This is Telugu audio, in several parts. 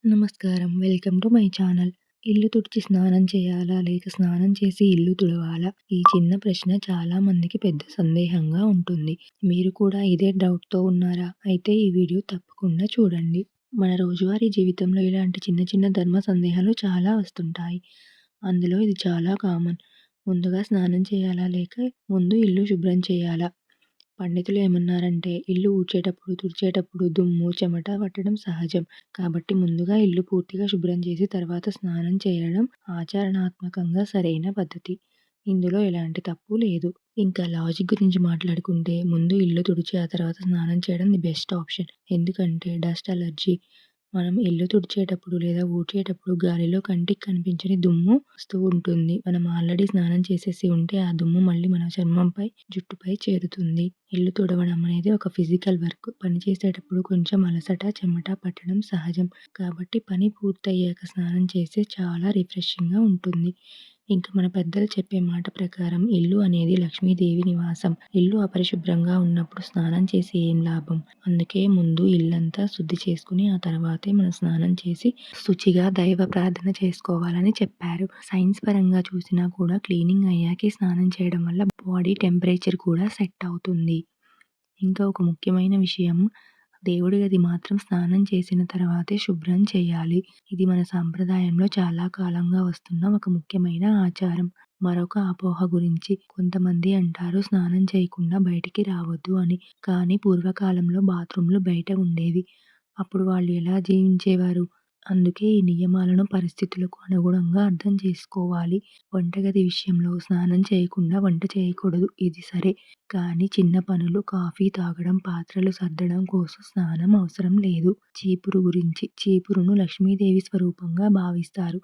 నమస్కారం. Welcome to my channel. ఇల్లు తుడిచి స్నానం చేయాలా? లేక స్నానం చేసి ఇల్లు తుడవాలా? ఈ చిన్న ప్రశ్న చాలా మందికి పెద్ద సందేహంగా ఉంటుంది. మీరు కూడా ఇదే డౌట్‌తో ఉన్నారా? అయితే ఈ వీడియో తప్పకుండా చూడండి. మన రోజువారీ జీవితంలో ఇలాంటి చిన్న చిన్న ధర్మ సందేహాలు చాలా వస్తుంటాయి. అందులో ఇది చాలా కామన్. ముందుగా స్నానం చేయాలా? లేక ముందు ఇల్లు శుభ్రం చేయాలా? పండితులు ఏమన్నారంటే, ఇల్లు ఊడ్చేటప్పుడు, తుడిచేటప్పుడు దుమ్ము, చెమట పట్టడం సహజం. కాబట్టి ముందుగా ఇల్లు పూర్తిగా శుభ్రం చేసి తర్వాత స్నానం చేయడం ఆచరణాత్మకంగా సరైన పద్ధతి. ఇందులో ఎలాంటి తప్పు లేదు. ఇంకా లాజిక్ గురించి మాట్లాడుకుంటే ముందు ఇల్లు తుడిచి ఆ తర్వాత స్నానం చేయడం ది బెస్ట్ ఆప్షన్. ఎందుకంటే డస్ట్ అలర్జీ, మనం ఇల్లు తుడిచేటప్పుడు లేదా ఊడ్చేటప్పుడు గాలిలో కంటికి కనిపించని దుమ్ము వస్తూ ఉంటుంది. మనం ఆల్రెడీ స్నానం చేసేసి ఉంటే ఆ దుమ్ము మళ్ళీ మన చర్మంపై, జుట్టుపై చేరుతుంది. ఇల్లు తుడవడం అనేది ఒక ఫిజికల్ వర్క్. పని చేసేటప్పుడు కొంచెం అలసట, చెమట పట్టడం సహజం. కాబట్టి పని పూర్తయ్యాక స్నానం చేస్తే చాలా రిఫ్రెషింగ్‌గా ఉంటుంది. ఇంకా మన పెద్దలు చెప్పే మాట ప్రకారం ఇల్లు అనేది లక్ష్మీదేవి నివాసం. ఇల్లు అపరిశుభ్రంగా ఉన్నప్పుడు స్నానం చేసి ఏం లాభం? అందుకే ముందు ఇల్లంతా శుద్ధి చేసుకొని ఆ తర్వాతే మనం స్నానం చేసి శుచిగా దైవ ప్రార్థన చేసుకోవాలని చెప్పారు. సైన్స్ పరంగా చూసినా కూడా క్లీనింగ్ అయ్యాకే స్నానం చేయడం వల్ల బాడీ టెంపరేచర్ కూడా సెట్ అవుతుంది. ఇంకా ఒక ముఖ్యమైన విషయం, దేవుడి గది మాత్రం స్నానం చేసిన తర్వాతే శుభ్రం చేయాలి. ఇది మన సాంప్రదాయంలో చాలా కాలంగా వస్తున్న ఒక ముఖ్యమైన ఆచారం. మరొక అపోహ గురించి కొంతమంది అంటారు స్నానం చేయకుండా బయటికి రావద్దు అని. కానీ పూర్వకాలంలో బాత్రూమ్‌లు బయట ఉండేవి. అప్పుడు వాళ్ళు ఎలా జీవించేవారు? అందుకే ఈ నియమాలను పరిస్థితులకు అనుగుణంగా అర్థం చేసుకోవాలి. వంటగది విషయంలో స్నానం చేయకుండా వంట చేయకూడదు. ఇది సరే. కానీ చిన్న పనులు, కాఫీ తాగడం, పాత్రలు సర్దడం కోసం స్నానం అవసరం లేదు. చీపురు గురించి, చీపురును లక్ష్మీదేవి స్వరూపంగా భావిస్తారు.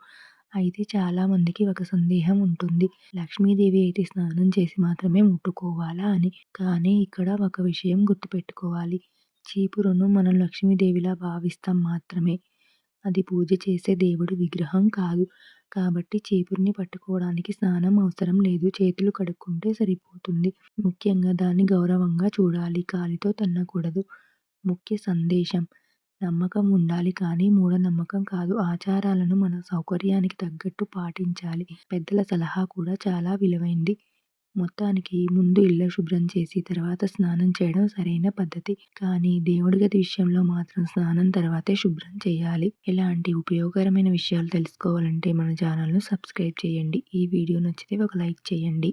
అయితే చాలామందికి ఒక సందేహం ఉంటుంది. లక్ష్మీదేవి అయితే స్నానం చేసి మాత్రమే ముట్టుకోవాలా అని. కానీ ఇక్కడ ఒక విషయం గుర్తుపెట్టుకోవాలి. చీపురును మనం లక్ష్మీదేవిలా భావిస్తాం మాత్రమే. అది పూజ చేసే దేవుడి విగ్రహం కాదు. కాబట్టి చీపురుని పట్టుకోవడానికి స్నానం అవసరం లేదు. చేతులు కడుక్కుంటే సరిపోతుంది. ముఖ్యంగా దాన్ని గౌరవంగా చూడాలి. కాలితో తన్నకూడదు. ముఖ్య సందేశం: నమ్మకం ఉండాలి కానీ మూఢనమ్మకం కాదు. ఆచారాలను మన సౌకర్యానికి తగ్గట్టు పాటించాలి. పెద్దల సలహా కూడా చాలా విలువైంది. మొత్తానికి ముందు ఇల్లు శుభ్రం చేసి తర్వాత స్నానం చేయడం సరైన పద్ధతి. కానీ దేవుడి గది విషయంలో మాత్రం స్నానం తర్వాతే శుభ్రం చేయాలి. ఇలాంటి ఉపయోగకరమైన విషయాలు తెలుసుకోవాలంటే మన ఛానల్‌ను సబ్స్క్రైబ్ చేయండి. ఈ వీడియో నచ్చితే ఒక లైక్ చేయండి.